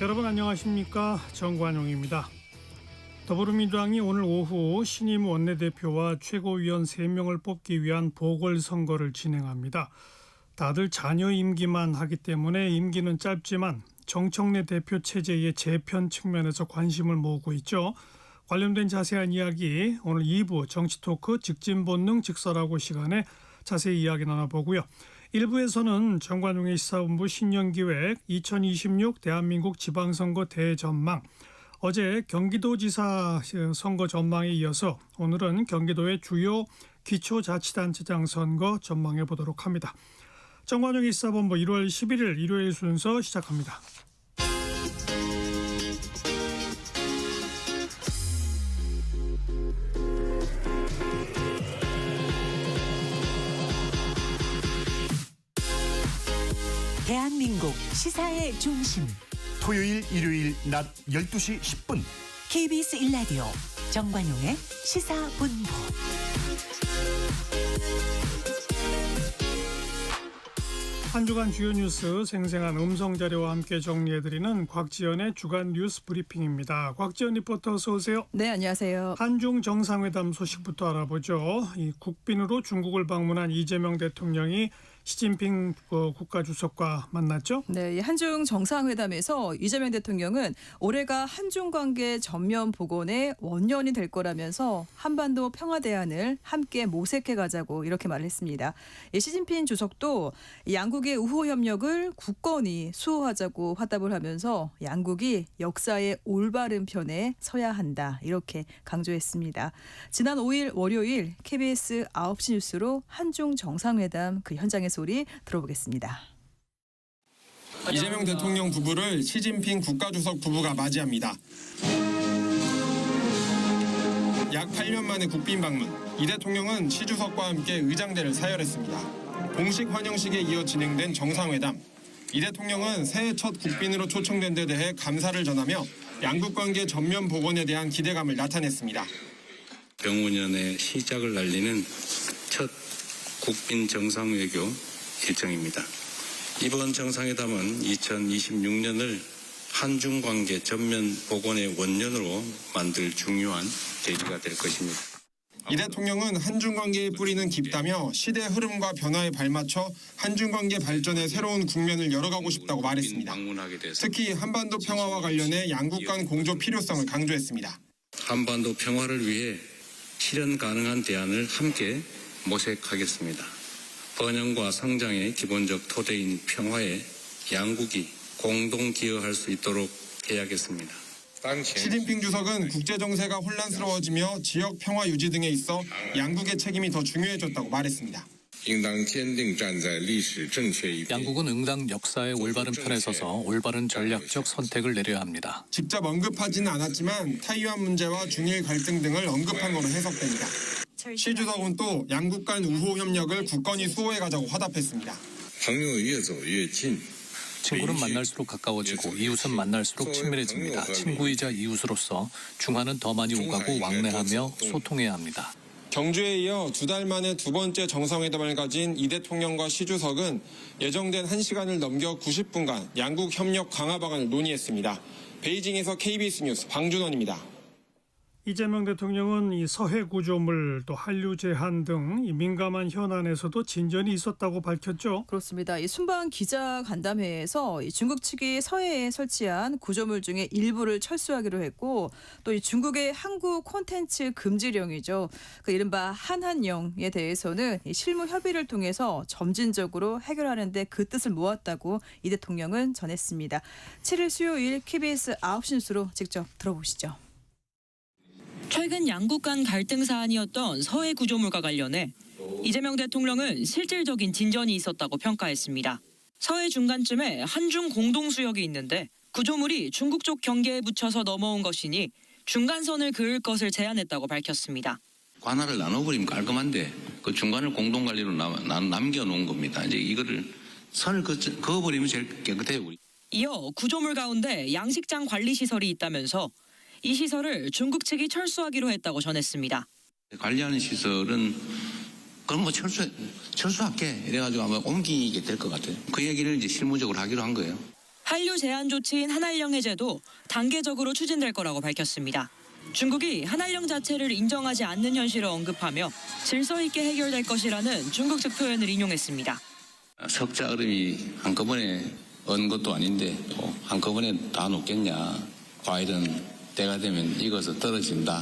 여러분 안녕하십니까? 정관용입니다. 더불어민주당이 오늘 오후 신임 원내대표와 최고위원 3명을 뽑기 위한 보궐선거를 진행합니다. 다들 자녀 임기만 하기 때문에 임기는 짧지만 정청래 대표 체제의 재편 측면에서 관심을 모으고 있죠. 관련된 자세한 이야기 오늘 2부 정치토크 직진본능 직설하고 시간에 자세히 이야기 나눠보고요. 1부에서는 정관용의 시사본부 신년기획 2026 대한민국 지방선거 대전망, 어제 경기도지사 선거 전망에 이어서 오늘은 경기도의 주요 기초자치단체장 선거 전망해 보도록 합니다. 정관용의 시사본부 1월 11일 일요일 순서 시작합니다. 대한민국 시사의 중심 토요일 일요일 낮 12시 10분 KBS 1라디오 정관용의 시사본부. 한 주간 주요 뉴스 생생한 음성자료와 함께 정리해드리는 곽지연의 주간 뉴스 브리핑입니다. 곽지연 리포터 어서 오세요. 네, 안녕하세요. 한중 정상회담 소식부터 알아보죠. 이 국빈으로 중국을 방문한 이재명 대통령이 시진핑 국가주석과 만났죠. 네, 이 한중 정상회담에서 이재명 대통령은 올해가 한중 관계 전면 복원의 원년이 될 거라면서 한반도 평화 대안을 함께 모색해 가자고 이렇게 말을 했습니다. 시진핑 주석도 양국의 우호 협력을 굳건히 수호하자고 화답을 하면서 양국이 역사의 올바른 편에 서야 한다 이렇게 강조했습니다. 지난 5일 월요일 KBS 9시 뉴스로 한중 정상회담 그 현장의 소리 들어보겠습니다. 이재명 대통령 부부를 시진핑 국가주석 부부가 맞이합니다. 약 8년 만에 국빈 방문. 이 대통령은 시 주석과 함께 의장대를 사열했습니다. 공식 환영식에 이어 진행된 정상회담. 이 대통령은 새해 첫 국빈으로 초청된 데 대해 감사를 전하며 양국 관계 전면 복원에 대한 기대감을 나타냈습니다. 병원연의 시작을 알리는 첫 국빈 정상외교 일정입니다. 이번 정상회담은 2026년을 한중 관계 전면 복원의 원년으로 만들 중요한 계기가 될 것입니다. 이 대통령은 한중 관계의 뿌리는 깊다며 시대 흐름과 변화에 발맞춰 한중 관계 발전의 새로운 국면을 열어가고 싶다고 말했습니다. 특히 한반도 평화와 관련해 양국 간 공조 필요성을 강조했습니다. 한반도 평화를 위해 실현 가능한 대안을 함께 모색하겠습니다. 번영과 성장의 기본적 토대인 평화에 양국이 공동 기여할 수 있도록 해야겠습니다. 시진핑 주석은 국제 정세가 혼란스러워지며 지역 평화 유지 등에 있어 양국의 책임이 더 중요해졌다고 말했습니다. 양국은 응당 역사의 올바른 편에 서서 올바른 전략적 선택을 내려야 합니다. 직접 언급하지는 않았지만 타이완 문제와 중일 갈등 등을 언급한 것으로 해석됩니다. 시 주석은 또 양국 간 우호 협력을 굳건히 수호해가자고 화답했습니다. 친구는 만날수록 가까워지고 이웃은 만날수록 친밀해집니다. 친구이자 이웃으로서 중한은 더 많이 오가고 왕래하며 소통해야 합니다. 경주에 이어 2달 만에 두 번째 정상회담을 가진 이 대통령과 시 주석은 예정된 1시간을 넘겨 90분간 양국 협력 강화 방안을 논의했습니다. 베이징에서 KBS 뉴스 방준원입니다. 이재명 대통령은 이 서해 구조물 또 한류 제한 등 이 민감한 현안에서도 진전이 있었다고 밝혔죠. 그렇습니다. 이 순방 기자 간담회에서 이 중국 측이 서해에 설치한 구조물 중에 일부를 철수하기로 했고, 또 이 중국의 항구 콘텐츠 금지령이죠. 그 이른바 한한령에 대해서는 이 실무 협의를 통해서 점진적으로 해결하는 데 그 뜻을 모았다고 이 대통령은 전했습니다. 7일 수요일 KBS 9시 뉴스로 직접 들어보시죠. 최근 양국 간 갈등 사안이었던 서해 구조물과 관련해 이재명 대통령은 실질적인 진전이 있었다고 평가했습니다. 서해 중간쯤에 한중 공동수역이 있는데 구조물이 중국 쪽 경계에 붙여서 넘어온 것이니 중간선을 그을 것을 제안했다고 밝혔습니다. 관할을 나눠버리면 깔끔한데 그 중간을 공동관리로 남겨놓은 겁니다. 이제 이거를 선을 그어버리면 제일 깨끗해요. 이어 구조물 가운데 양식장 관리시설이 있다면서 이 시설을 중국 측이 철수하기로 했다고 전했습니다. 관리하는 시설은 그럼 뭐 철수할게 이래가지고 아마 옮기게 될 것 같아요. 그 얘기를 이제 실무적으로 하기로 한 거예요. 한류 제한 조치인 한한령 해제도 단계적으로 추진될 거라고 밝혔습니다. 중국이 한한령 자체를 인정하지 않는 현실을 언급하며 질서 있게 해결될 것이라는 중국 측 표현을 인용했습니다. 석자 얼음이 한꺼번에 언 것도 아닌데 또 한꺼번에 다 녹겠냐. 과일은 때가 되면 익어서 떨어진다.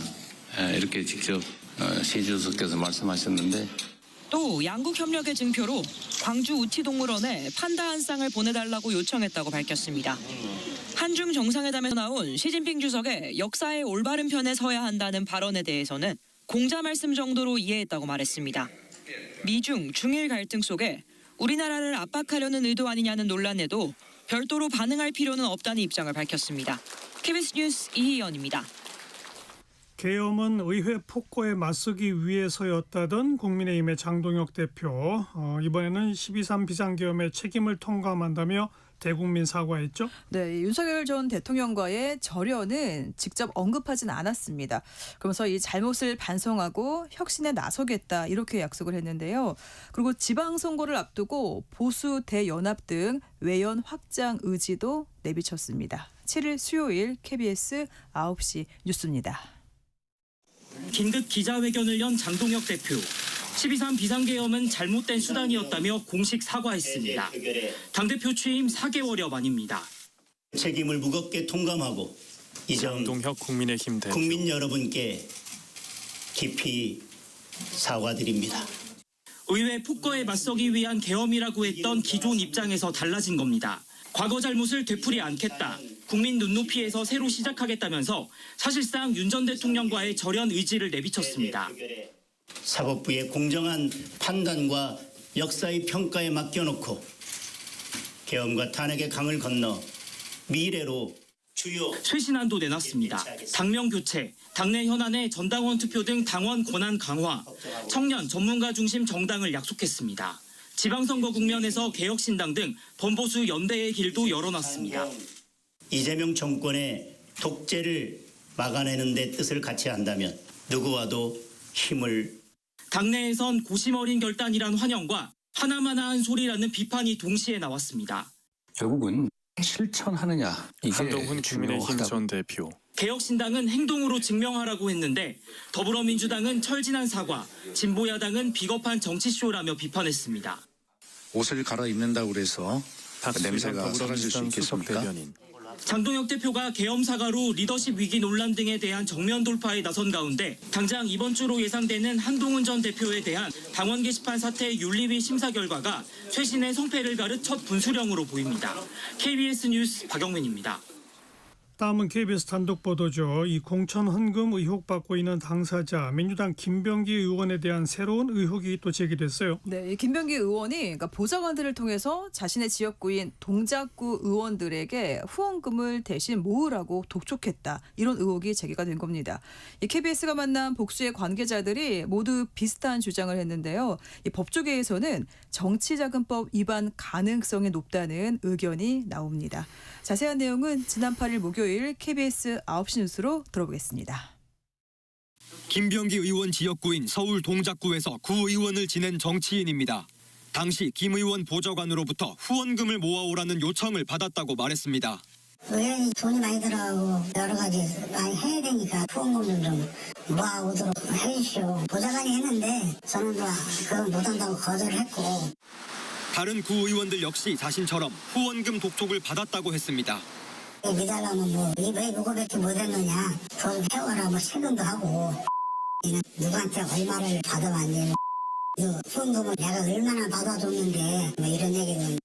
이렇게 직접 시 주석께서 말씀하셨는데 또 양국 협력의 증표로 광주 우치동물원에 판다 한 쌍을 보내달라고 요청했다고 밝혔습니다. 한중 정상회담에서 나온 시진핑 주석의 역사의 올바른 편에 서야 한다는 발언에 대해서는 공자 말씀 정도로 이해했다고 말했습니다. 미중, 중일 갈등 속에 우리나라를 압박하려는 의도 아니냐는 논란에도 별도로 반응할 필요는 없다는 입장을 밝혔습니다. KBS 뉴스 이희연입니다. 계엄은 의회 폭거에 맞서기 위해서였다던 국민의힘의 장동혁 대표, 이번에는 12.3 비상계엄의 책임을 통감한다며 대국민 사과했죠? 네, 윤석열 전 대통령과의 절연은 직접 언급하진 않았습니다. 그러면서 이 잘못을 반성하고 혁신에 나서겠다 이렇게 약속을 했는데요. 그리고 지방선거를 앞두고 보수 대연합 등 외연 확장 의지도 내비쳤습니다. 7일 수요일 KBS 9시 뉴스입니다. 긴급 기자회견을 연 장동혁 대표. 12.3 비상계엄은 잘못된 수단이었다며 공식 사과했습니다. 당대표 취임 4개월여 만입니다. 책임을 무겁게 통감하고 이 점 장동혁 국민의힘 대표. 국민 여러분께 깊이 사과드립니다. 의회 폭거에 맞서기 위한 계엄이라고 했던 기존 입장에서 달라진 겁니다. 과거 잘못을 되풀이 않겠다. 국민 눈높이에서 새로 시작하겠다면서 사실상 윤 전 대통령과의 절연 의지를 내비쳤습니다. 사법부의 공정한 판단과 역사의 평가에 맡겨놓고 계엄과 탄핵의 강을 건너 미래로 주요 쇄신안도 내놨습니다. 당명 교체, 당내 현안의 전당원 투표 등 당원 권한 강화, 청년 전문가 중심 정당을 약속했습니다. 지방선거 국면에서 개혁신당 등 범보수 연대의 길도 열어놨습니다. 이재명 정권의 독재를 막아내는 데 뜻을 같이 한다면 누구와도 힘을 당내에선 고심 어린 결단이란 환영과 하나마나한 소리라는 비판이 동시에 나왔습니다. 결국은 실천하느냐 이게 한동훈 국민의힘 전 대표. 개혁신당은 행동으로 증명하라고 했는데 더불어민주당은 철진한 사과, 진보야당은 비겁한 정치쇼라며 비판했습니다. 옷을 갈아입는다고 그래서 냄새가 사라질 수 있겠습니까? 장동혁 대표가 계엄 사과로 리더십 위기 논란 등에 대한 정면 돌파에 나선 가운데 당장 이번 주로 예상되는 한동훈 전 대표에 대한 당원 게시판 사태 윤리위 심사 결과가 쇄신의 성패를 가르 첫 분수령으로 보입니다. KBS 뉴스 박영민입니다. 다음은 KBS 단독 보도죠. 이 공천 헌금 의혹 받고 있는 당사자 민주당 김병기 의원에 대한 새로운 의혹이 또 제기됐어요. 네, 이 김병기 의원이 그러니까 보좌관들을 통해서 자신의 지역구인 동작구 의원들에게 후원금을 대신 모으라고 독촉했다. 이런 의혹이 제기가 된 겁니다. 이 KBS가 만난 복수의 관계자들이 모두 비슷한 주장을 했는데요. 이 법조계에서는 정치자금법 위반 가능성이 높다는 의견이 나옵니다. 자세한 내용은 지난 8일 목요일 KBS 9시 뉴스로 들어보겠습니다. 김병기 의원 지역구인 서울 동작구에서 구의원을 지낸 정치인입니다. 당시 김 의원 보좌관으로부터 후원금을 모아오라는 요청을 받았다고 말했습니다. 의원이 돈이 많이 들어가고 여러 가지 많이 해야 되니까 후원금을 좀 모아오도록 해주시오. 보좌관이 했는데 저는 그건 못한다고 거절을 했고. 다른 구의원들 역시 자신처럼 후원금 독촉을 받았다고 했습니다. 미달라면 왜 이거밖에 못했느냐. 돈 해와라 책임도 하고. 누구한테 얼마를 받아왔니. 후원금을 내가 얼마나 받아줬는데 이런 얘기는.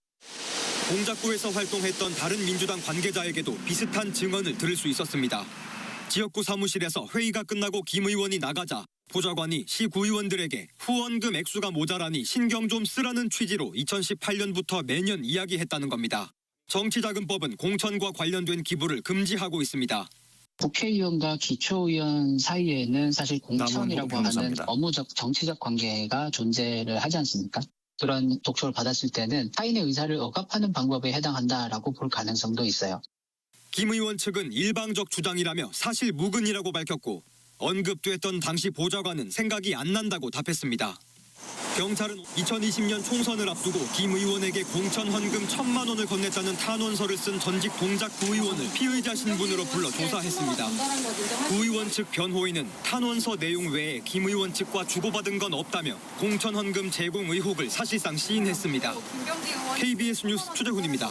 동작구에서 활동했던 다른 민주당 관계자에게도 비슷한 증언을 들을 수 있었습니다. 지역구 사무실에서 회의가 끝나고 김 의원이 나가자 보좌관이 시 구의원들에게 후원금 액수가 모자라니 신경 좀 쓰라는 취지로 2018년부터 매년 이야기했다는 겁니다. 정치자금법은 공천과 관련된 기부를 금지하고 있습니다. 국회의원과 기초의원 사이에는 사실 공천이라고 하는 업무적 정치적 관계가 존재를 하지 않습니까? 그런 독촉을 받았을 때는 타인의 의사를 억압하는 방법에 해당한다라고 볼 가능성도 있어요. 김 의원 측은 일방적 주장이라며 사실 무근이라고 밝혔고 언급됐던 당시 보좌관은 생각이 안 난다고 답했습니다. 경찰은 2020년 총선을 앞두고 김 의원에게 공천 헌금 1,000만 원을 건넸다는 탄원서를 쓴 전직 동작 구의원을 피의자 신분으로 불러 조사했습니다. 구의원 측 변호인은 탄원서 내용 외에 김 의원 측과 주고받은 건 없다며 공천 헌금 제공 의혹을 사실상 시인했습니다. KBS 뉴스 최재훈입니다.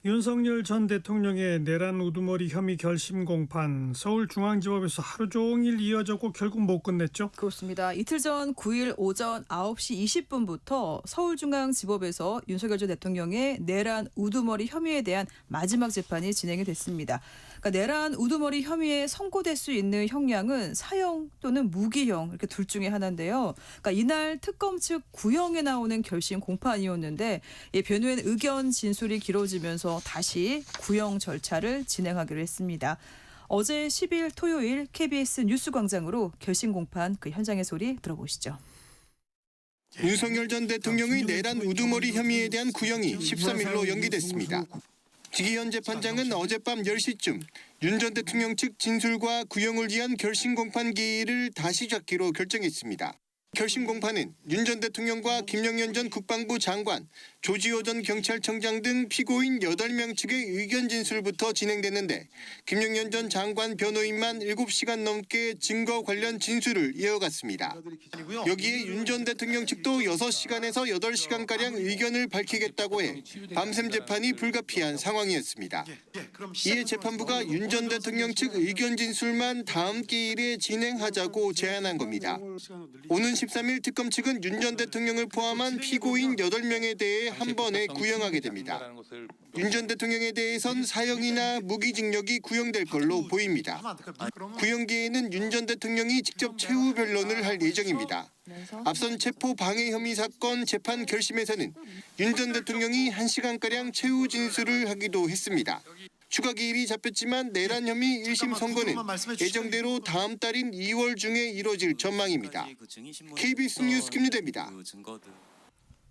윤석열 전 대통령의 내란 우두머리 혐의 결심 공판 서울중앙지법에서 하루 종일 이어졌고 결국 못 끝냈죠? 그렇습니다. 이틀 전 9일 오전 9시 20분부터 서울중앙지법에서 윤석열 전 대통령의 내란 우두머리 혐의에 대한 마지막 재판이 진행이 됐습니다. 그러니까 내란 우두머리 혐의에 선고될 수 있는 형량은 사형 또는 무기형 이렇게 둘 중에 하나인데요. 그러니까 이날 특검 측 구형에 나오는 결심 공판이었는데 이 변호인 의견 진술이 길어지면서 다시 구형 절차를 진행하기로 했습니다. 어제 10일 토요일 KBS 뉴스광장으로 결심 공판 그 현장의 소리 들어보시죠. 윤석열 전 대통령의 내란 우두머리 혐의에 대한 구형이 13일로 연기됐습니다. 지기현 재판장은 어젯밤 10시쯤 윤 전 대통령 측 진술과 구형을 위한 결심 공판 기일을 다시 잡기로 결정했습니다. 결심 공판은 윤 전 대통령과 김영현 전 국방부 장관, 조지호 전 경찰청장 등 피고인 8명 측의 의견 진술부터 진행됐는데 김영현 전 장관 변호인만 7시간 넘게 증거 관련 진술을 이어갔습니다. 여기에 윤 전 대통령 측도 6시간에서 8시간가량 의견을 밝히겠다고 해 밤샘 재판이 불가피한 상황이었습니다. 이에 재판부가 윤 전 대통령 측 의견 진술만 다음 기일에 진행하자고 제안한 겁니다. 오는 13일 특검 측은 윤 전 대통령을 포함한 피고인 8명에 대해 한 번에 구형하게 됩니다. 윤 전 대통령에 대해선 사형이나 무기징역이 구형될 걸로 보입니다. 구형기에는 윤 전 대통령이 직접 최후 변론을 할 예정입니다. 앞선 체포 방해 혐의 사건 재판 결심에서는 윤 전 대통령이 1시간가량 최후 진술을 하기도 했습니다. 추가 기일이 잡혔지만 내란 혐의 1심 선고는 예정대로 다음 달인 2월 중에 이뤄질 전망입니다. KBS 뉴스 김유대입니다.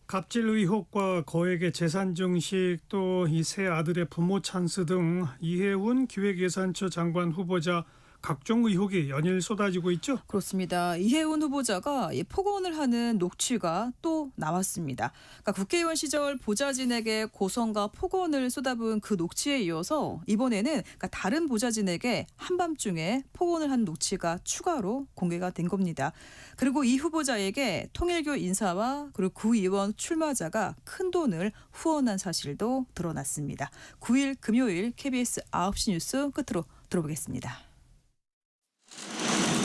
갑질 의혹과 거액의 재산 증식 또 이 세 아들의 부모 찬스 등 이해훈 기획예산처 장관 후보자 각종 의혹이 연일 쏟아지고 있죠. 그렇습니다. 이해훈 후보자가 폭언을 하는 녹취가 또 나왔습니다. 그러니까 국회의원 시절 보좌진에게 고성과 폭언을 쏟아부은 그 녹취에 이어서 이번에는 그러니까 다른 보좌진에게 한밤중에 폭언을 한 녹취가 추가로 공개가 된 겁니다. 그리고 이 후보자에게 통일교 인사와 그리고 구의원 출마자가 큰 돈을 후원한 사실도 드러났습니다. 9일 금요일 KBS 9시 뉴스 끝으로 들어보겠습니다.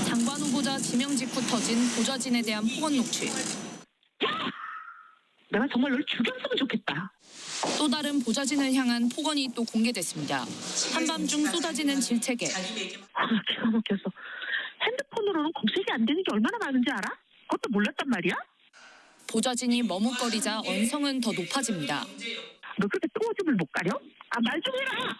장관 후보자 지명 직후 터진 보좌진에 대한 폭언 녹취. 내가 정말 널 죽였으면 좋겠다. 또 다른 보좌진을 향한 폭언이 또 공개됐습니다. 한밤중 쏟아지는 질책에. 기가 막혀서. 핸드폰으로는 검색이 안 되는 게 얼마나 많은지 알아? 그것도 몰랐단 말이야? 보좌진이 머뭇거리자 언성은 더 높아집니다. 너 그렇게 똥오줌을 못 가려? 말 좀 해라!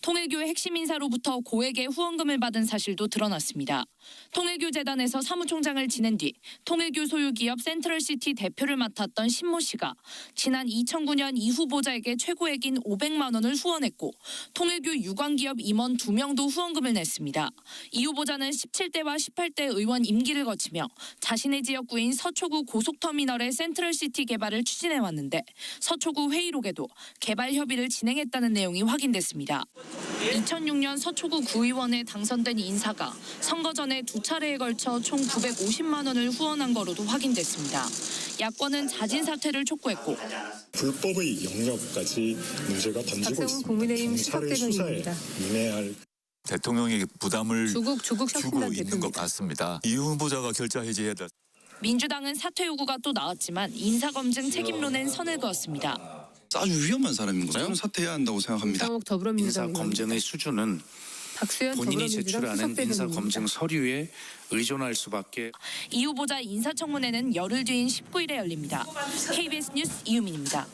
통일교의 핵심 인사로부터 고액의 후원금을 받은 사실도 드러났습니다. 통일교 재단에서 사무총장을 지낸 뒤 통일교 소유 기업 센트럴시티 대표를 맡았던 신모 씨가 지난 2009년 이 후보자에게 최고액인 500만 원을 후원했고 통일교 유관기업 임원 2명도 후원금을 냈습니다. 이 후보자는 17대와 18대 의원 임기를 거치며 자신의 지역구인 서초구 고속터미널의 센트럴시티 개발을 추진해왔는데 서초구 회의록에도 개발 협의를 진행했다는 내용이 확인됐습니다. 2006년 서초구 구의원에 당선된 인사가 선거 전에 2차례에 걸쳐 총 950만 원을 후원한 거로도 확인됐습니다. 야권은 자진 사퇴를 촉구했고 불법의 영역까지 문제가 번지고 있습니다. 국민의힘 경찰의 수사에 임해할 대통령에게 부담을 주고 있는 것 같습니다. 이 후보자가 결자 해지해야 될. 민주당은 사퇴 요구가 또 나왔지만 인사검증 책임론엔 선을 그었습니다. 아주 위험한 사람인 거죠. 저는 사퇴해야 한다고 생각합니다. 인사 검증의 수준은 본인이 제출하는 인사 검증 서류에 의존할 수밖에. 이 후보자 인사청문회는 열흘 뒤인 19일에 열립니다. KBS 뉴스 이유민입니다.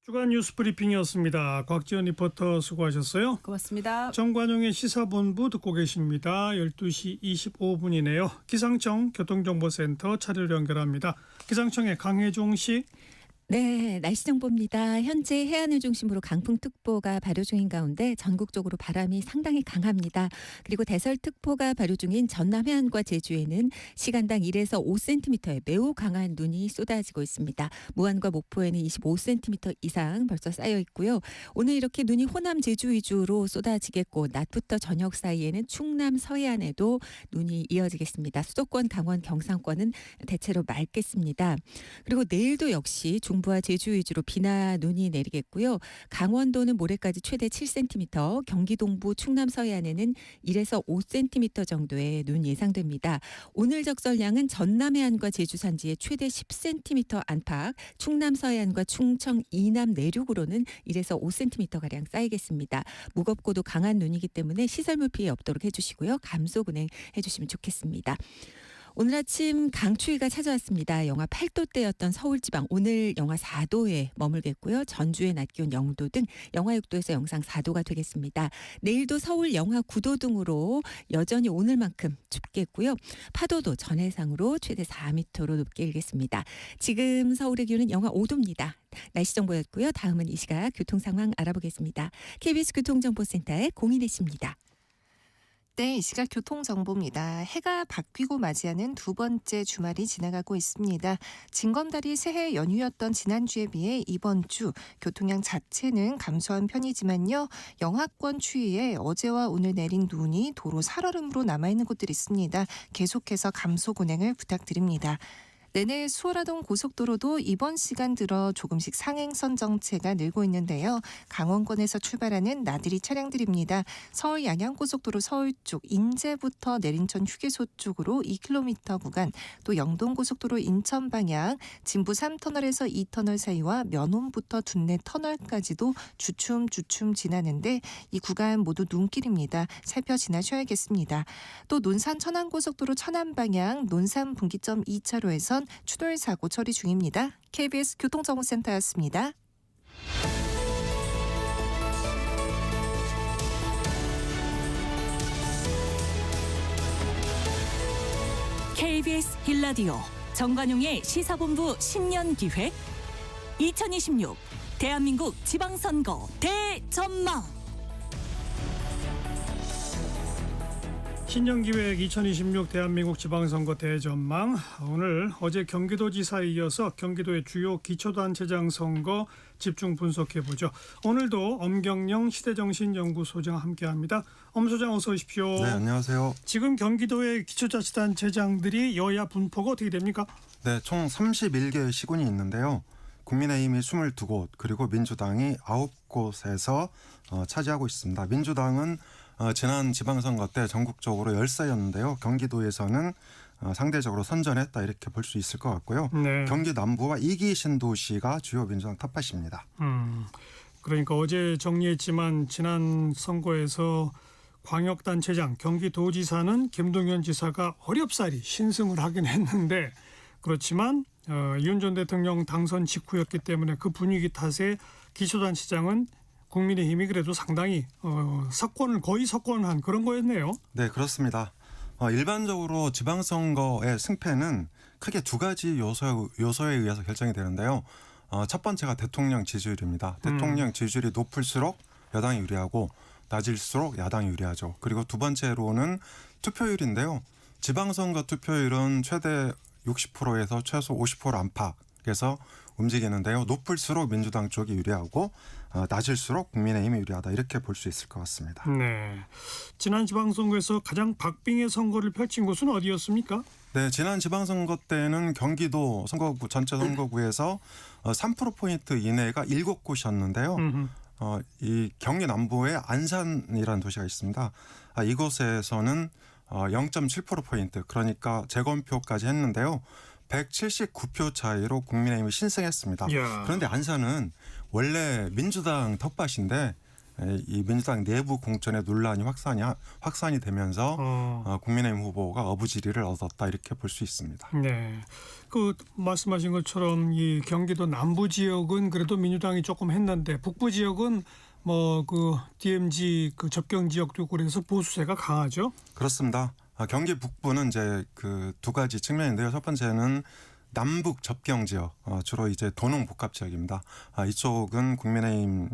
주간 뉴스 브리핑이었습니다. 곽지연 리포터 수고하셨어요. 고맙습니다. 정관용의 시사본부 듣고 계십니다. 12시 25분이네요. 기상청 교통정보센터 차례로 연결합니다. 기상청의 강혜종 씨. 네, 날씨 정보입니다. 현재 해안을 중심으로 강풍특보가 발효 중인 가운데 전국적으로 바람이 상당히 강합니다. 그리고 대설특보가 발효 중인 전남 해안과 제주에는 시간당 1에서 5cm의 매우 강한 눈이 쏟아지고 있습니다. 무안과 목포에는 25cm 이상 벌써 쌓여 있고요. 오늘 이렇게 눈이 호남 제주 위주로 쏟아지겠고 낮부터 저녁 사이에는 충남 서해안에도 눈이 이어지겠습니다. 수도권, 강원, 경상권은 대체로 맑겠습니다. 그리고 내일도 역시 중부와 제주 위주로 비나 눈이 내리겠고요. 강원도는 모레까지 최대 7cm, 경기 동부, 충남 서해안에는 1에서 5cm 정도의 눈 예상됩니다. 오늘 적설량은 전남 해안과 제주 산지에 최대 10cm 안팎, 충남 서해안과 충청 이남 내륙으로는 1에서 5cm가량 쌓이겠습니다. 무겁고도 강한 눈이기 때문에 시설물 피해 없도록 해주시고요. 감속 운행 해주시면 좋겠습니다. 오늘 아침 강추위가 찾아왔습니다. 영하 8도대였던 서울지방 오늘 영하 4도에 머물겠고요. 전주의 낮 기온 0도 등 영하 6도에서 영상 4도가 되겠습니다. 내일도 서울 영하 9도 등으로 여전히 오늘만큼 춥겠고요. 파도도 전해상으로 최대 4m로 높게 일겠습니다. 지금 서울의 기온은 영하 5도입니다. 날씨 정보였고요. 다음은 이 시각 교통 상황 알아보겠습니다. KBS 교통정보센터의 공인혜 씨입니다. 네, 이 시각 교통정보입니다. 해가 바뀌고 맞이하는 두 번째 주말이 지나가고 있습니다. 징검다리 새해 연휴였던 지난주에 비해 이번 주 교통량 자체는 감소한 편이지만요. 영하권 추위에 어제와 오늘 내린 눈이 도로 살얼음으로 남아있는 곳들이 있습니다. 계속해서 감속 운행을 부탁드립니다. 내내 수월하동 고속도로도 이번 시간 들어 조금씩 상행선 정체가 늘고 있는데요. 강원권에서 출발하는 나들이 차량들입니다. 서울 양양고속도로 서울 쪽 인제부터 내린천 휴게소 쪽으로 2km 구간, 또 영동고속도로 인천 방향 진부 3터널에서 2터널 사이와 면홈부터 둔내 터널까지도 주춤 지나는데 이 구간 모두 눈길입니다. 살펴 지나셔야겠습니다. 또 논산 천안고속도로 천안 방향 논산 분기점 2차로에선 추돌 사고 처리 중입니다. KBS 교통정보센터였습니다. KBS 1라디오 정관용의 시사본부 신년 기획 2026 대한민국 지방선거 대전망. 신년기획 2026 대한민국 지방선거 대전망. 오늘 어제 경기도지사에 이어서 경기도의 주요 기초단체장 선거 집중 분석해보죠. 오늘도 엄경영 시대정신연구소장 함께합니다. 엄 소장 어서 오십시오. 네, 안녕하세요. 지금 경기도의 기초자치단체장들이 여야 분포가 어떻게 됩니까? 네, 총 31개의 시군이 있는데요. 국민의힘이 22곳 그리고 민주당이 9곳에서 차지하고 있습니다. 민주당은 지난 지방선거 때 전국적으로 열세였는데요. 경기도에서는 상대적으로 선전했다 이렇게 볼 수 있을 것 같고요. 네. 경기 남부와 이기 신도시가 주요 민주당 텃밭입니다. 그러니까 어제 정리했지만 지난 선거에서 광역단체장, 경기도지사는 김동연 지사가 어렵사리 신승을 하긴 했는데 그렇지만 윤 전 대통령 당선 직후였기 때문에 그 분위기 탓에 기초단체장은 국민의힘이 그래도 상당히 거의 석권한 그런 거였네요. 네, 그렇습니다. 일반적으로 지방선거의 승패는 크게 두 가지 요소에 의해서 결정이 되는데요. 첫 번째가 대통령 지지율입니다. 대통령 지지율이 높을수록 여당이 유리하고 낮을수록 야당이 유리하죠. 그리고 두 번째로는 투표율인데요. 지방선거 투표율은 최대 60%에서 최소 50% 안팎에서 움직이는데요. 높을수록 민주당 쪽이 유리하고 낮을수록 국민의힘이 유리하다 이렇게 볼 수 있을 것 같습니다. 네, 지난 지방선거에서 가장 박빙의 선거를 펼친 곳은 어디였습니까? 네, 지난 지방선거 때는 경기도 선거구 전체 선거구에서 3%포인트 이내가 7곳이었는데요. 이 경기 남부에 안산이라는 도시가 있습니다. 이곳에서는 0.7%포인트 그러니까 재검표까지 했는데요. 179표 차이로 국민의힘이 신승했습니다. 이야. 그런데 안산은 원래 민주당 텃밭인데 이 민주당 내부 공천의 논란이 확산이 되면서 국민의힘 후보가 어부지리를 얻었다 이렇게 볼 수 있습니다. 네, 그 말씀하신 것처럼 이 경기도 남부 지역은 그래도 민주당이 조금 했는데 북부 지역은 뭐 그 DMZ 그 접경 지역도 그래서 보수세가 강하죠. 그렇습니다. 경기 북부는 이제 그 두 가지 측면인데요. 첫 번째는 남북 접경 지역, 주로 이제 도농 복합 지역입니다. 이쪽은 국민의힘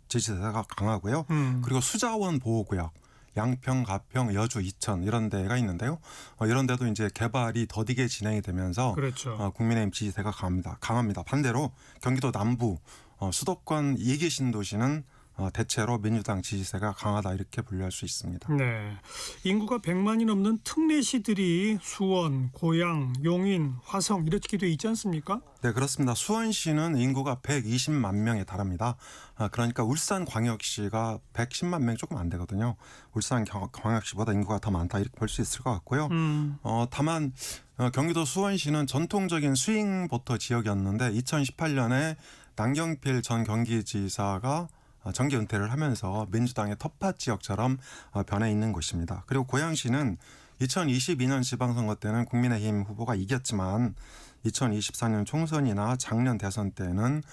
지지세가 강하고요. 그리고 수자원 보호구역, 양평, 가평, 여주, 이천 이런 데가 있는데요. 이런 데도 이제 개발이 더디게 진행이 되면서 그렇죠. 국민의힘 지지세가 강합니다. 반대로 경기도 남부 수도권 2기 신도시는 대체로 민주당 지지세가 강하다 이렇게 분류할 수 있습니다. 네, 인구가 100만이 넘는 특례시들이 수원, 고양, 용인, 화성 이렇게 돼 있지 않습니까? 네, 그렇습니다. 수원시는 인구가 120만 명에 달합니다. 그러니까 울산광역시가 110만 명 조금 안 되거든요. 울산광역시보다 인구가 더 많다 이렇게 볼 수 있을 것 같고요. 다만 경기도 수원시는 전통적인 스윙보터 지역이었는데 2018년에 남경필 전 경기지사가 정기 은퇴를 하면서 민주당의 텃밭 지역처럼 변해 있는 곳입니다. 그리고 고양시는 2022년 지방선거 때는 국민의힘 후보가 이겼지만 2024년 총선이나 작년 대선 때는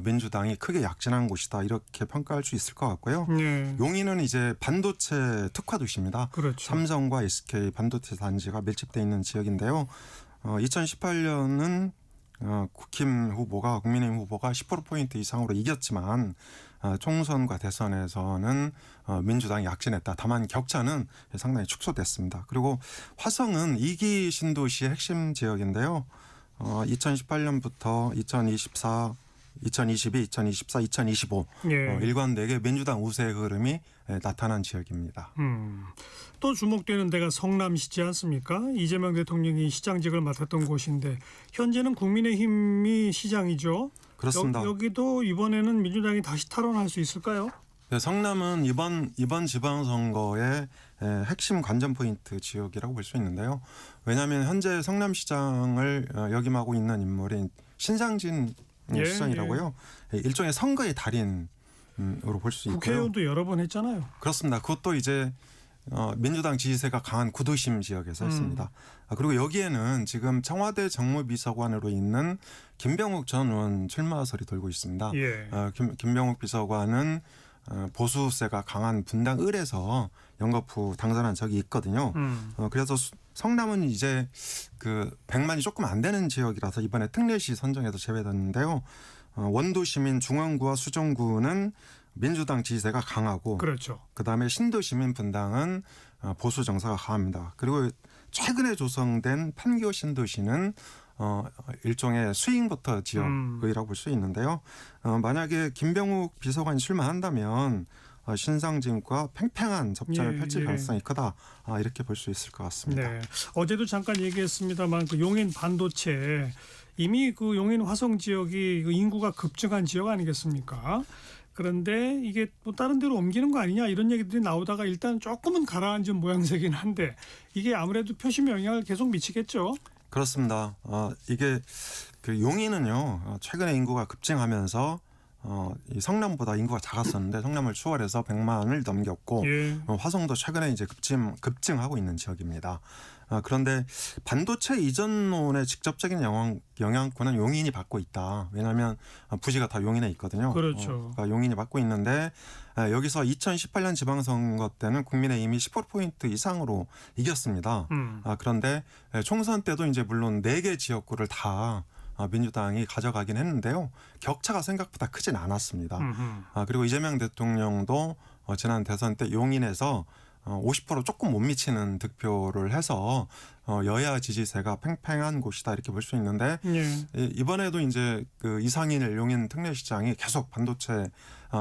민주당이 크게 약진한 곳이다 이렇게 평가할 수 있을 것 같고요. 네. 용인은 이제 반도체 특화 도시입니다. 그렇죠. 삼성과 SK 반도체 단지가 밀집돼 있는 지역인데요. 2018년은 국민의힘 후보가 10%포인트 이상으로 이겼지만 총선과 대선에서는 민주당이 약진했다. 다만 격차는 상당히 축소됐습니다. 그리고 화성은 2기 신도시의 핵심 지역인데요. 2018년부터 2024, 2022, 2024, 2025 예. 일관되게 민주당 우세의 흐름이 나타난 지역입니다. 또 주목되는 데가 성남시지 않습니까? 이재명 대통령이 시장직을 맡았던 곳인데 현재는 국민의힘이 시장이죠. 그렇습니다. 여기도 이번에는 민주당이 다시 탈원할 수 있을까요? 네, 성남은 이번 지방선거의 핵심 관전 포인트 지역이라고 볼 수 있는데요. 왜냐하면 현재 성남시장을 역임하고 있는 인물이 신상진 시장이라고요. 일종의 선거의 달인으로 볼 수 있고요. 국회의원도 여러 번 했잖아요. 그렇습니다. 그것도 이제 민주당 지지세가 강한 구도심 지역에서 했습니다. 그리고 여기에는 지금 청와대 정무비서관으로 있는 김병욱 전 의원 출마설이 돌고 있습니다. 예. 김병욱 비서관은 보수세가 강한 분당 을에서 연거푸 당선한 적이 있거든요. 그래서 성남은 이제 그 100만이 조금 안 되는 지역이라서 이번에 특례시 선정에서 제외됐는데요. 원도시민 중원구와 수정구는 민주당 지지세가 강하고 그렇죠. 그다음에 신도시민 분당은 보수 정서가 강합니다. 그리고 최근에 조성된 판교 신도시는 일종의 스윙부터 지역이라고 볼 수 있는데요. 만약에 김병욱 비서관이 출마한다면 신상진과 팽팽한 접전을 펼칠 가능성이 크다 이렇게 볼 수 있을 것 같습니다. 네. 어제도 잠깐 얘기했습니다만 그 용인 반도체 이미 그 용인 화성 지역이 인구가 급증한 지역 아니겠습니까? 그런데 이게 또 다른 데로 옮기는 거 아니냐 이런 얘기들이 나오다가 일단 조금은 가라앉은 모양새긴 한데 이게 아무래도 표심 영향을 계속 미치겠죠. 그렇습니다. 이게 그 용인은요 최근에 인구가 급증하면서 이 성남보다 인구가 작았었는데 성남을 추월해서 100만을 넘겼고 예. 화성도 최근에 이제 급증하고 있는 지역입니다. 그런데 반도체 이전론의 직접적인 영향권은 용인이 받고 있다. 왜냐하면 부지가 다 용인에 있거든요. 그렇죠. 그러니까 용인이 받고 있는데 여기서 2018년 지방선거 때는 국민의힘이 10%포인트 이상으로 이겼습니다. 그런데 총선 때도 이제 물론 4개 지역구를 다 민주당이 가져가긴 했는데요. 격차가 생각보다 크진 않았습니다. 그리고 이재명 대통령도 지난 대선 때 용인에서 50% 조금 못 미치는 득표를 해서 여야 지지세가 팽팽한 곳이다 이렇게 볼 수 있는데 이번에도 이제 그 이상일 용인 특례시장이 계속 반도체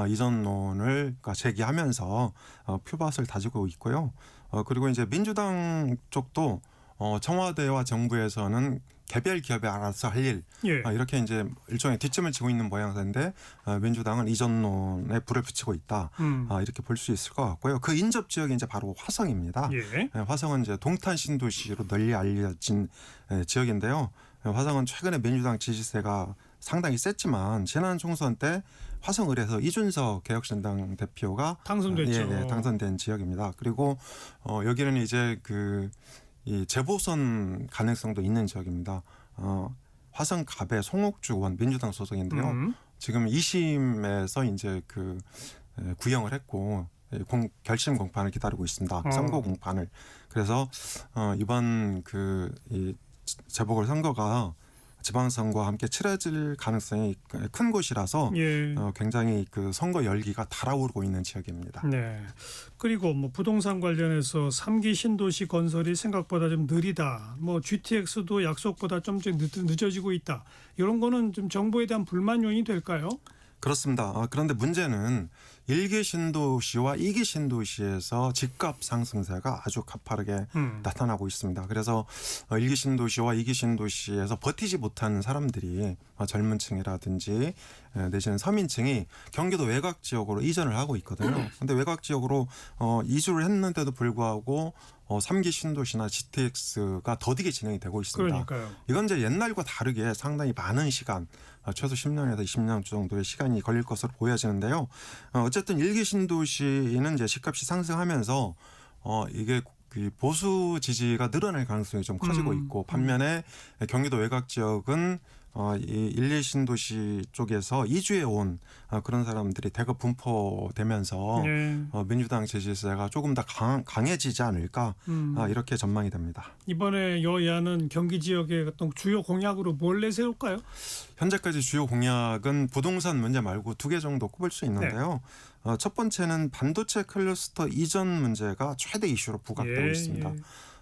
이전론을 제기하면서 표밭을 다지고 있고요. 그리고 이제 민주당 쪽도 청와대와 정부에서는 개별 기업이 알아서 할 일 이렇게 이제 일종의 뒷짐을 지고 있는 모양새인데 민주당은 이전론에 불을 붙이고 있다 이렇게 볼 수 있을 것 같고요. 그 인접 지역이 이제 바로 화성입니다. 화성은 이제 동탄 신도시로 널리 알려진 지역인데요. 화성은 최근에 민주당 지지세가 상당히 셌지만 지난 총선 때 화성을에서 이준석 개혁신당 대표가 당선됐죠. 당선된 지역입니다. 그리고 여기는 이제 이 재보선 가능성도 있는 지역입니다. 화성 갑의 송옥주 의원 민주당 소속인데요. 지금 2심에서 이제 구형을 했고 결심 공판을 기다리고 있습니다. 선고 공판을. 그래서 이번 이 재보궐 선거가 지방선거와 함께 치러질 가능성이 큰 곳이라서 예. 굉장히 그 선거 열기가 달아오르고 있는 지역입니다. 네. 그리고 뭐 부동산 관련해서 3기 신도시 건설이 생각보다 좀 느리다. 뭐 GTX도 약속보다 좀 늦어지고 있다. 이런 거는 좀 정부에 대한 불만 요인이 될까요? 그렇습니다. 그런데 문제는 1기 신도시와 2기 신도시에서 집값 상승세가 아주 가파르게 나타나고 있습니다. 그래서 1기 신도시와 2기 신도시에서 버티지 못하는 사람들이 젊은 층이라든지 내지는 서민층이 경기도 외곽 지역으로 이전을 하고 있거든요. 그런데 외곽 지역으로 이주를 했는데도 불구하고 3기 신도시나 GTX가 더디게 진행이 되고 있습니다. 그러니까요. 이건 이제 옛날과 다르게 상당히 많은 시간, 최소 10년에서 20년 정도의 시간이 걸릴 것으로 보여지는데요. 어쨌든 1기 신도시는 이제 집값이 상승하면서 이게 그 보수 지지가 늘어날 가능성이 좀 커지고 있고, 반면에 경기도 외곽 지역은 이 1, 2신도시 쪽에서 이주해 온 그런 사람들이 대거 분포되면서 민주당 지지세가 조금 더 강해지지 않을까 이렇게 전망이 됩니다. 이번에 여야는 경기 지역의 어떤 주요 공약으로 뭘 내세울까요? 현재까지 주요 공약은 부동산 문제 말고 2개 정도 꼽을 수 있는데요. 첫 번째는 반도체 클러스터 이전 문제가 최대 이슈로 부각되고 있습니다.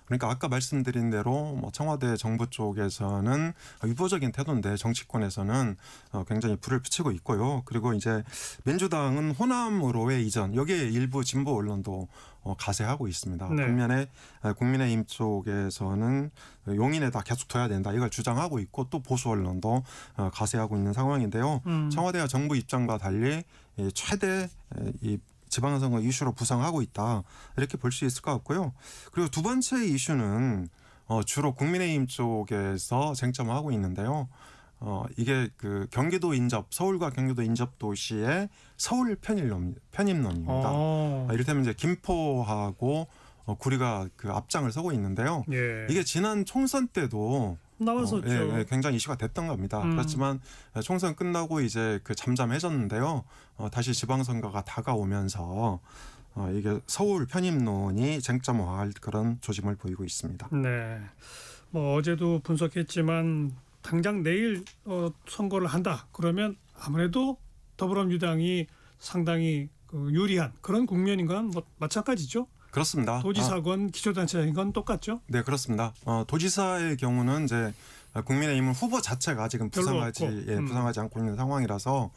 그러니까 아까 말씀드린 대로 뭐 청와대 정부 쪽에서는 유보적인 태도인데 정치권에서는 굉장히 불을 붙이고 있고요. 그리고 이제 민주당은 호남으로의 이전, 여기에 일부 진보 언론도 가세하고 있습니다. 네. 반면에 국민의힘 쪽에서는 용인에다 계속 둬야 된다, 이걸 주장하고 있고, 또 보수 언론도 가세하고 있는 상황인데요. 청와대와 정부 입장과 달리 최대 이 지방선거 이슈로 부상하고 있다, 이렇게 볼 수 있을 것 같고요. 그리고 두 번째 이슈는 주로 국민의힘 쪽에서 쟁점하고 있는데요. 이게 그 경기도 인접, 서울과 경기도 인접 도시의 서울 편입론입니다. 이를테면 이제 김포하고 구리가 그 앞장을 서고 있는데요. 이게 지난 총선 때도 나왔었죠. 굉장히 이슈가 됐던 겁니다. 그렇지만 총선 끝나고 이제 그 잠잠해졌는데요. 다시 지방선거가 다가오면서 이게 서울 편입론이 쟁점화할 그런 조짐을 보이고 있습니다. 네. 뭐 어제도 분석했지만 당장 내일 선거를 한다. 그러면 아무래도 더불어민주당이 상당히 유리한 그런 국면인 건 뭐 마찬가지죠. 그렇습니다. 도지사건 기초단체장인 건 똑같죠? 네, 그렇습니다. 도지사의 경우는 이제 국민의힘은 후보 자체가 지금 부상하지 않고 있는 상황이라서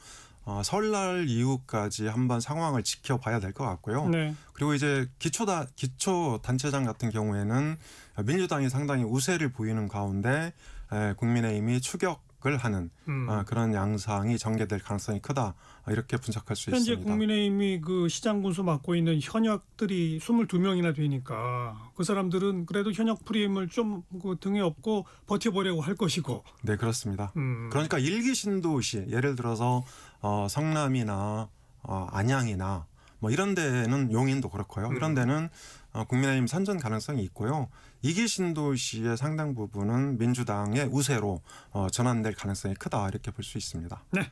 설날 이후까지 한번 상황을 지켜봐야 될 것 같고요. 네. 그리고 이제 기초 단체장 같은 경우에는 민주당이 상당히 우세를 보이는 가운데 국민의힘이 추격을 하는 그런 양상이 전개될 가능성이 크다, 이렇게 분석할 수 현재 있습니다. 국민의힘이 그 시장 군수 맡고 있는 현역들이 22명이나 되니까 그 사람들은 그래도 현역 프리임을 좀 그 등에 업고 버텨보려고 할 것이고. 네, 그렇습니다. 그러니까 1기 신도시, 예를 들어서 성남이나 안양이나 뭐 이런 데는 용인도 그렇고요. 이런 데는 국민의힘 선전 가능성이 있고요. 2기 신도시의 상당 부분은 민주당의 우세로 전환될 가능성이 크다, 이렇게 볼 수 있습니다. 네.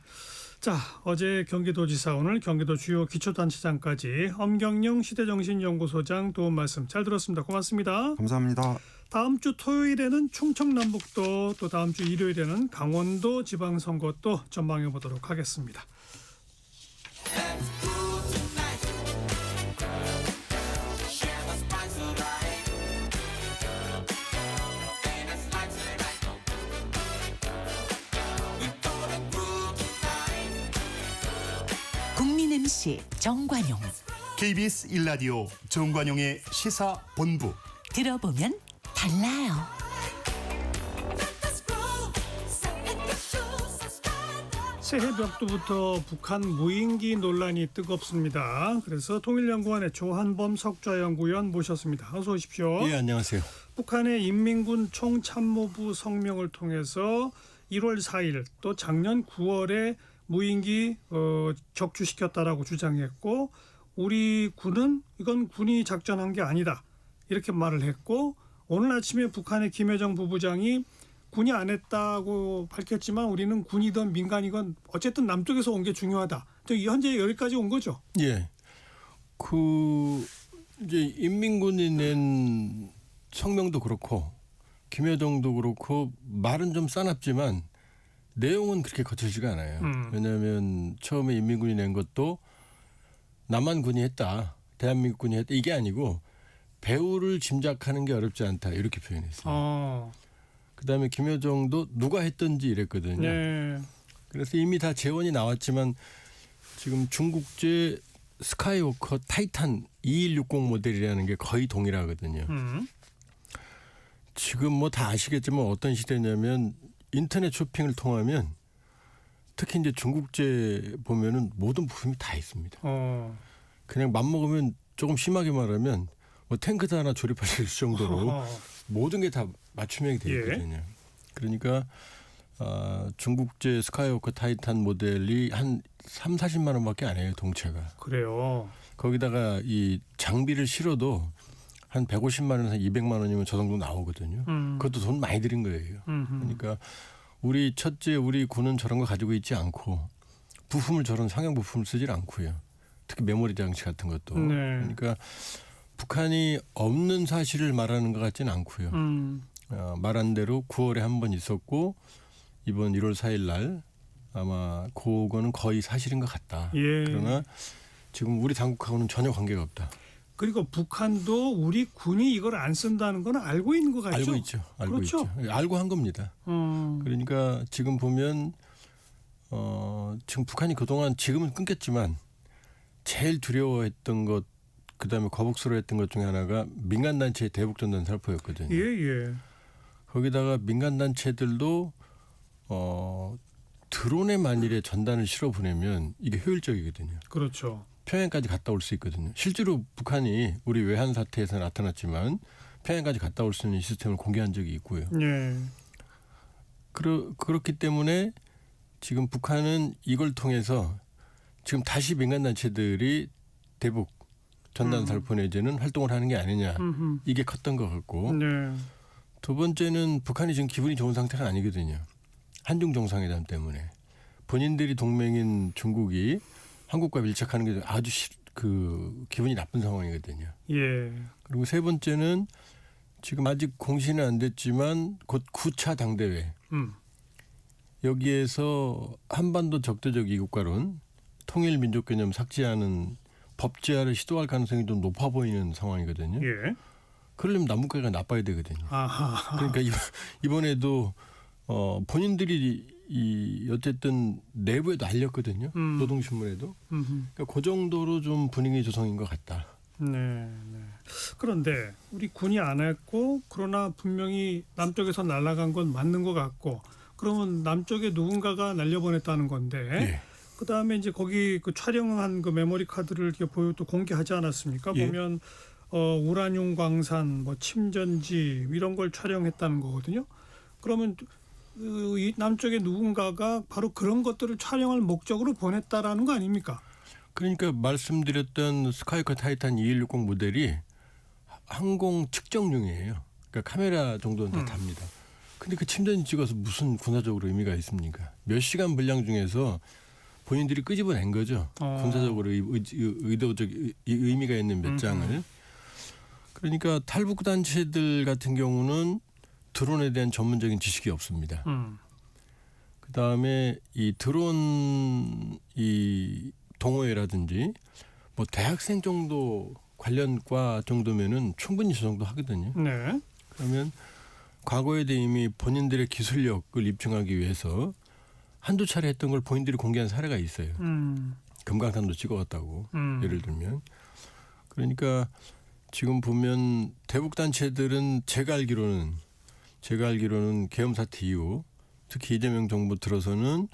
자, 어제 경기도지사, 오늘 경기도 주요 기초단체장까지 엄경영 시대정신연구소장 도움 말씀 잘 들었습니다. 고맙습니다. 감사합니다. 다음 주 토요일에는 충청남북도, 또 다음 주 일요일에는 강원도 지방선거 또 전망해 보도록 하겠습니다. 국민 MC 정관용, KBS 1라디오 정관용의 시사본부. 들어보면 달라요. 새해 벽두부터 북한 무인기 논란이 뜨겁습니다. 그래서 통일연구원의 조한범 석좌연구위원 모셨습니다. 어서 오십시오. 예, 안녕하세요. 북한의 인민군 총참모부 성명을 통해서 1월 4일 또 작년 9월에 무인기 격추시켰다라고 주장했고, 우리 군은 이건 군이 작전한 게 아니다, 이렇게 말을 했고, 오늘 아침에 북한의 김여정 부부장이 군이 안 했다고 밝혔지만 우리는 군이든 민간이건 어쨌든 남쪽에서 온 게 중요하다. 현재 여기까지 온 거죠. 예. 이제 인민군이 낸 성명도 그렇고 김여정도 그렇고 말은 좀 싸납지만 내용은 그렇게 거칠지가 않아요. 왜냐하면 처음에 인민군이 낸 것도 남한군이 했다, 대한민국군이 했다 이게 아니고 배후를 짐작하는 게 어렵지 않다 이렇게 표현했어요. 그다음에 김여정도 누가 했던지 이랬거든요. 네. 그래서 이미 다 재원이 나왔지만 지금 중국제 스카이워커 타이탄 2160 모델이라는 게 거의 동일하거든요. 지금 뭐 다 아시겠지만 어떤 시대냐면 인터넷 쇼핑을 통하면 특히 이제 중국제 보면은 모든 부품이 다 있습니다. 그냥 맘먹으면 조금 심하게 말하면 뭐 탱크도 하나 조립할 수 있을 정도로 모든 게 다 맞춤형이 되어 있거든요. 그러니까 중국제 스카이워커 타이탄 모델이 한 30-40만 원밖에 안 해요, 동체가. 그래요. 거기다가 이 장비를 실어도 한 150만 원에서 200만 원이면 저 정도 나오거든요. 그것도 돈 많이 들인 거예요. 그러니까 우리 군은 저런 거 가지고 있지 않고 부품을 저런 상용 부품을 쓰질 않고요. 특히 메모리 장치 같은 것도. 네. 그러니까 북한이 없는 사실을 말하는 것 같지는 않고요. 말한 대로 9월에 한 번 있었고 이번 1월 4일 날 아마 그거는 거의 사실인 것 같다. 예. 그러나 지금 우리 당국하고는 전혀 관계가 없다. 그리고 북한도 우리 군이 이걸 안 쓴다는 건 알고 있는 것 같죠? 알고 있죠. 알고 그렇죠? 있죠. 알고 한 겁니다. 그러니까 지금 보면 지금 북한이 그동안 지금은 끊겼지만 제일 두려워했던 것 그다음에 거북스러워했던 것 중에 하나가 민간단체의 대북전단 살포였거든요. 예. 거기다가 민간단체들도 드론에 만일에 전단을 실어 보내면 이게 효율적이거든요. 그렇죠. 평양까지 갔다 올 수 있거든요. 실제로 북한이 우리 외환 사태에서 나타났지만 평양까지 갔다 올 수 있는 시스템을 공개한 적이 있고요. 네. 그렇기 때문에 지금 북한은 이걸 통해서 지금 다시 민간단체들이 대북 전단 살포 내지는 활동을 하는 게 아니냐. 이게 컸던 것 같고. 네. 두 번째는 북한이 지금 기분이 좋은 상태가 아니거든요. 한중 정상회담 때문에. 본인들이 동맹인 중국이 한국과 밀착하는 게 아주 기분이 나쁜 상황이거든요. 예. 그리고 세 번째는 지금 아직 공시는 안 됐지만 곧 9차 당대회. 여기에서 한반도 적대적 이국가론, 통일 민족 개념 삭제하는 법제화를 시도할 가능성이 좀 높아 보이는 상황이거든요. 예. 그러려면 남북관계가 나빠야 되거든요. 아하. 그러니까 이번에도 본인들이 어쨌든 내부에도 알렸거든요. 노동신문에도. 그러니까 그 정도로 좀 분위기 조성인 것 같다. 네. 그런데 우리 군이 안 했고 그러나 분명히 남쪽에서 날아간 건 맞는 것 같고 그러면 남쪽에 누군가가 날려보냈다는 건데 예. 그다음에 이제 거기 그 촬영한 그 메모리 카드를 이렇게 또 공개하지 않았습니까? 예. 보면 우라늄 광산, 뭐 침전지 이런 걸 촬영했다는 거거든요. 그러면 이 남쪽에 누군가가 바로 그런 것들을 촬영할 목적으로 보냈다라는 거 아닙니까? 그러니까 말씀드렸던 스카이워커 타이탄 2160 모델이 항공 측정용이에요. 그러니까 카메라 정도는 다 답니다. 근데 그 침전지 찍어서 무슨 군사적으로 의미가 있습니까? 몇 시간 분량 중에서 본인들이 끄집어낸 거죠. 군사적으로 의도적 의미가 있는 몇 장을. 그러니까 탈북 단체들 같은 경우는 드론에 대한 전문적인 지식이 없습니다. 그다음에 이 드론 이 동호회라든지 뭐 대학생 정도 관련과 정도면은 충분히 저 정도 하거든요. 네. 그러면 과거에 대해 이미 본인들의 기술력을 입증하기 위해서 한두 차례 했던 걸 본인들이 공개한 사례가 있어요. 금강산도 찍어왔다고 예를 들면. 그러니까 지금 보면 대북 단체들은 제가 알기로는 계엄 사태 이후 특히 이재명 정부 들어서는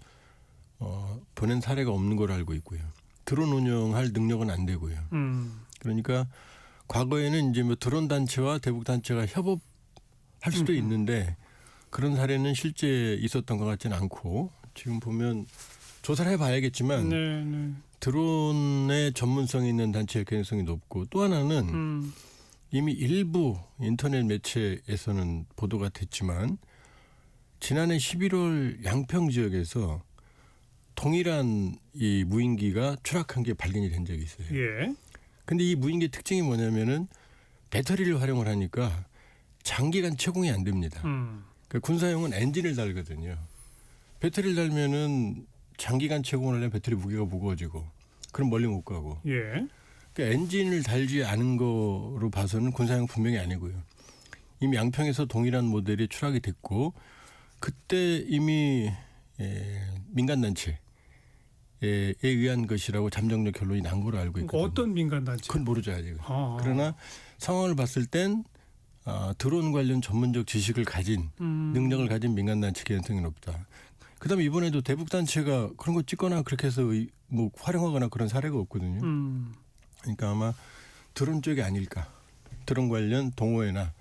보낸 사례가 없는 걸로 알고 있고요. 드론 운영할 능력은 안 되고요. 그러니까 과거에는 이제 뭐 드론 단체와 대북 단체가 협업할 수도 있는데 그런 사례는 실제 있었던 것 같지는 않고 지금 보면 조사를 해봐야겠지만 드론의 전문성이 있는 단체의 가능성이 높고 또 하나는 이미 일부 인터넷 매체에서는 보도가 됐지만 지난해 11월 양평 지역에서 동일한 이 무인기가 추락한 게 발견이 된 적이 있어요. 예. 근데 이 무인기의 특징이 뭐냐면은 배터리를 활용을 하니까 장기간 채공이 안 됩니다. 그러니까 군사용은 엔진을 달거든요. 배터리를 달면은 장기간 채공을 하려면 배터리 무게가 무거워지고 그럼 멀리 못 가고. 예. 그러니까 엔진을 달지 않은 거로 봐서는 군사용 분명히 아니고요. 이미 양평에서 동일한 모델이 출하가 됐고 그때 이미 민간단체에 의한 것이라고 잠정적 결론이 난 걸로 알고 있거든요. 그러니까 어떤 민간단체? 그건 모르죠 아직. 그러나 상황을 봤을 땐 드론 관련 전문적 지식을 가진 능력을 가진 민간단체 개연성이 높다. 그다음에 이번에도 대북단체가 그런 거 찍거나 그렇게 해서 뭐 활용하거나 그런 사례가 없거든요. 그러니까 아마 드론 쪽이 아닐까. 드론 관련 동호회나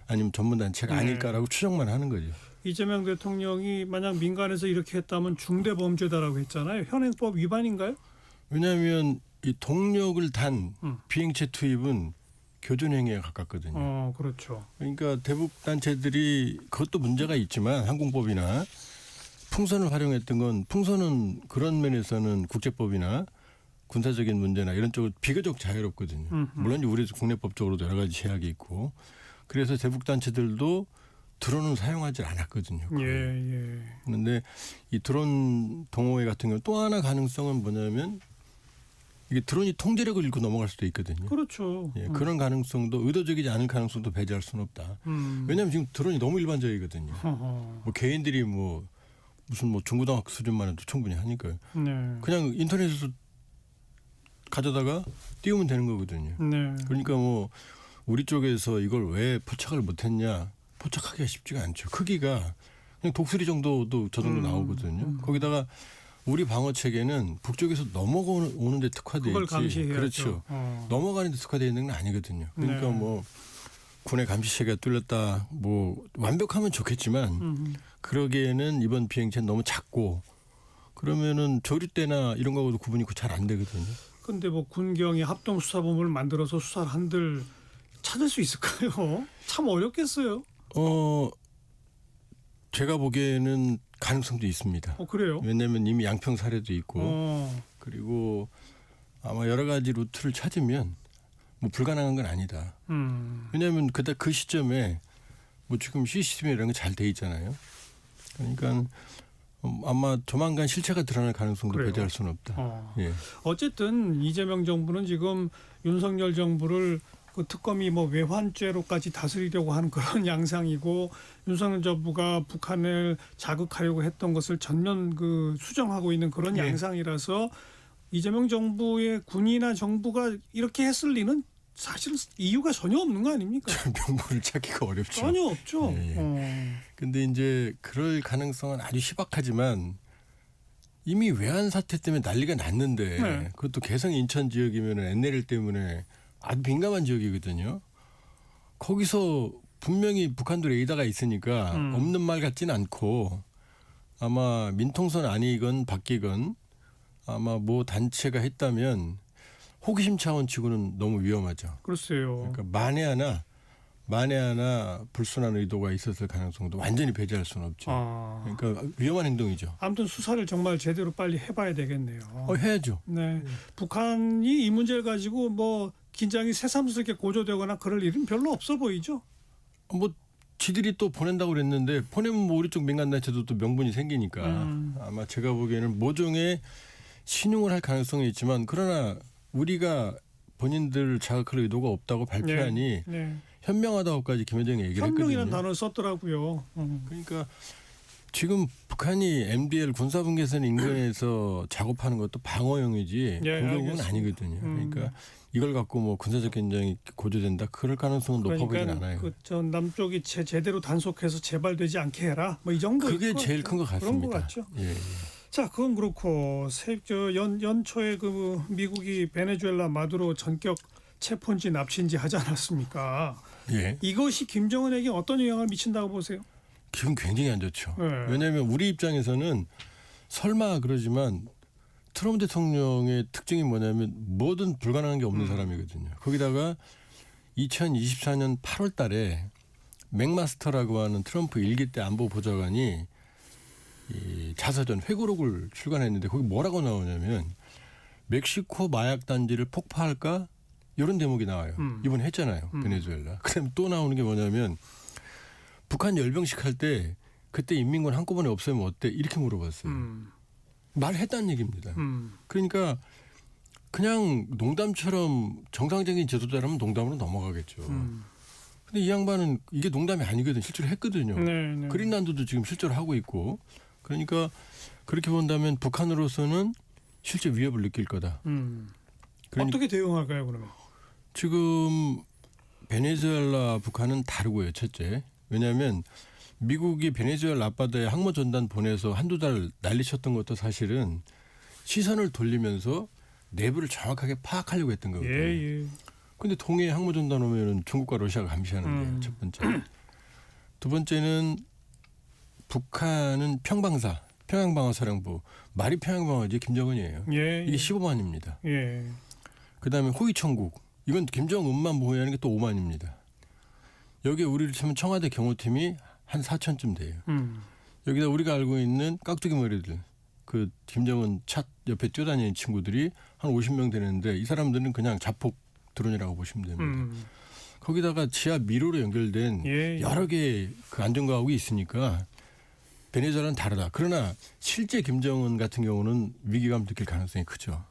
아니면 전문단체가 아닐까라고 추정만 하는 거죠. 이재명 대통령이 만약 민간에서 이렇게 했다면 중대범죄다라고 했잖아요. 현행법 위반인가요? 왜냐하면 이 동력을 단 비행체 투입은 교전행위에 가깝거든요. 그렇죠. 그러니까 대북 단체들이 그것도 문제가 있지만 항공법이나 풍선을 활용했던 건 풍선은 그런 면에서는 국제법이나 군사적인 문제나 이런 쪽은 비교적 자유롭거든요. 물론 우리 국내법적으로도 여러 가지 제약이 있고 그래서 대북 단체들도 드론은 사용하지 않았거든요. 예. 그런데 이 드론 동호회 같은 경우 또 하나 가능성은 뭐냐면 이게 드론이 통제력을 잃고 넘어갈 수도 있거든요. 그렇죠. 예, 그런 가능성도 의도적이지 않은 가능성도 배제할 수는 없다. 왜냐하면 지금 드론이 너무 일반적이거든요. 뭐 개인들이 뭐 무슨 뭐 중고등학교 수준만 해도 충분히 하니까요. 네. 그냥 인터넷에서 가져다가 띄우면 되는 거거든요. 네. 그러니까 뭐 우리 쪽에서 이걸 왜 포착을 못했냐 포착하기가 쉽지가 않죠. 크기가 그냥 독수리 정도도 저 정도 나오거든요. 거기다가 우리 방어 체계는 북쪽에서 넘어오는 데 특화되어 그걸 있지. 감시해야죠. 그렇죠. 넘어가는 데 특화되어 있는 건 아니거든요. 그러니까 뭐 군의 감시 체계가 뚫렸다. 뭐 완벽하면 좋겠지만 그러기에는 이번 비행체는 너무 작고 그러면은 조류대나 이런 거하고도 구분이 잘 안 되거든요. 근데 뭐 군경이 합동수사본부를 만들어서 수사를 한들 찾을 수 있을까요? 참 어렵겠어요. 제가 보기에는 가능성도 있습니다. 그래요? 왜냐하면 이미 양평 사례도 있고 그리고 아마 여러 가지 루트를 찾으면 뭐 불가능한 건 아니다. 왜냐하면 그 시점에 뭐 지금 CCTV 이런 게 잘 돼 있잖아요. 그러니까 아마 조만간 실체가 드러날 가능성도 그래요? 배제할 수는 없다. 예. 어쨌든 이재명 정부는 지금 윤석열 정부를 그 특검이 뭐 외환죄로까지 다스리려고 하는 그런 양상이고 윤석열 정부가 북한을 자극하려고 했던 것을 전면 수정하고 있는 그런 양상이라서 이재명 정부의 군이나 정부가 이렇게 했을 리는 사실 이유가 전혀 없는 거 아닙니까? 명분을 찾기가 어렵죠. 전혀 없죠. 근데 이제 그럴 가능성은 아주 희박하지만 이미 외환 사태 때문에 난리가 났는데 그것도 개성 인천 지역이면 NLL 때문에 아주 민감한 지역이거든요. 거기서 분명히 북한도 레이더가 있으니까 없는 말 같지는 않고 아마 민통선 아니건 바뀌건 아마 뭐 단체가 했다면 호기심 차원치고는 너무 위험하죠. 글쎄요. 그러니까 만에 하나 불순한 의도가 있었을 가능성도 완전히 배제할 수는 없죠. 그러니까 위험한 행동이죠. 아무튼 수사를 정말 제대로 빨리 해봐야 되겠네요. 해야죠. 네. 북한이 이 문제를 가지고 뭐 긴장이 새삼스럽게 고조되거나 그럴 일은 별로 없어 보이죠. 뭐 지들이 또 보낸다고 그랬는데 보내면 뭐 우리 쪽 민간단체도 또 명분이 생기니까 아마 제가 보기에는 모종의 신용을 할 가능성이 있지만 그러나 우리가 본인들 자극할 의도가 없다고 발표하니 현명하다고까지 김여정이 얘기를 했거든요. 현명이라는 단어를 썼더라고요. 그러니까 지금 북한이 MDL 군사분계선 인근에서 작업하는 것도 방어용이지 공격은 아니거든요. 그러니까 이걸 갖고 뭐 군사적 긴장이 고조된다 그럴 가능성은 높아 보이진 않아요. 저 남쪽이 제대로 단속해서 재발되지 않게 해라. 뭐 이 정도. 그게 제일 큰 것 같습니다. 그런 것 같죠. 예. 자, 그건 그렇고 연초에 미국이 베네수엘라 마두로 전격 체포인지 납치인지 하지 않았습니까? 예. 이것이 김정은에게 어떤 영향을 미친다고 보세요? 기분 굉장히 안 좋죠. 왜냐하면 우리 입장에서는 설마 그러지만 트럼프 대통령의 특징이 뭐냐면 뭐든 불가능한 게 없는 사람이거든요. 거기다가 2024년 8월 달에 맥마스터라고 하는 트럼프 일기 때 안보 보좌관이 이 자서전 회고록을 출간했는데 거기 뭐라고 나오냐면 멕시코 마약 단지를 폭파할까 이런 대목이 나와요. 이번에 했잖아요. 베네수엘라. 그다음에 또 나오는 게 뭐냐면 북한 열병식 할 때 그때 인민군 한꺼번에 없애면 어때? 이렇게 물어봤어요. 말했다는 얘기입니다. 그러니까 그냥 농담처럼 정상적인 지도자라면 농담으로 넘어가겠죠. 근데 이 양반은 이게 농담이 아니거든. 실제로 했거든요. 네. 그린란드도 지금 실제로 하고 있고. 그러니까 그렇게 본다면 북한으로서는 실제 위협을 느낄 거다. 어떻게 대응할까요, 그러면? 지금 베네수엘라 북한은 다르고요. 첫째. 왜냐하면 미국이 베네수엘라 앞바다에 항모 전단 보내서 한두 달 난리쳤던 것도 사실은 시선을 돌리면서 내부를 정확하게 파악하려고 했던 거거든요. 예. 근데 동해에 항모 전단 오면은 중국과 러시아가 감시하는데 첫 번째. 두 번째는 북한은 평양방어사령부 말이 평양방어지 김정은이에요. 예. 이게 15만입니다. 예. 그다음에 호위천국 이건 김정은만 보호하는 게 또 5만입니다. 여기에 우리를 치면 청와대 경호팀이 한 4천쯤 돼요. 여기다 우리가 알고 있는 깍두기 머리들 그 김정은 차 옆에 뛰어다니는 친구들이 한 50명 되는데 이 사람들은 그냥 자폭 드론이라고 보시면 됩니다. 거기다가 지하 미로로 연결된 여러 개의 그 안전과학이 있으니까 베네수엘라는 다르다. 그러나 실제 김정은 같은 경우는 위기감을 느낄 가능성이 크죠.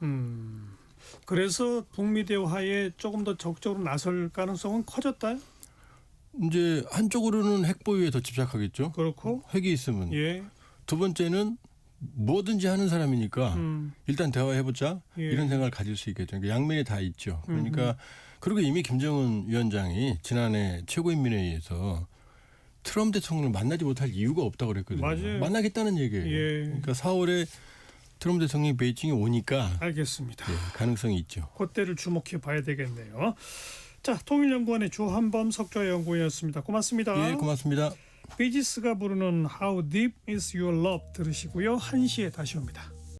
그래서 북미 대화에 조금 더 적극적으로 나설 가능성은 커졌다요? 이제 한쪽으로는 핵 보유에 더 집착하겠죠. 그렇고 핵이 있으면. 예. 두 번째는 뭐든지 하는 사람이니까 일단 대화해보자 이런 생각을 가질 수 있겠죠. 그러니까 양면이 다 있죠. 그러니까 그리고 이미 김정은 위원장이 지난해 최고인민회의에서 트럼프 대통령을 만나지 못할 이유가 없다고 그랬거든요. 맞아요. 만나겠다는 얘기예요. 예. 그러니까 4월에 트럼프 대통령이 베이징에 오니까 알겠습니다. 가능성이 있죠. 그때를 주목해 봐야 되겠네요. 자, 통일연구원의 조한범 석좌연구원이었습니다. 고맙습니다. 예, 고맙습니다. 비지스가 부르는 How Deep Is Your Love 들으시고요. 1시에 다시 옵니다.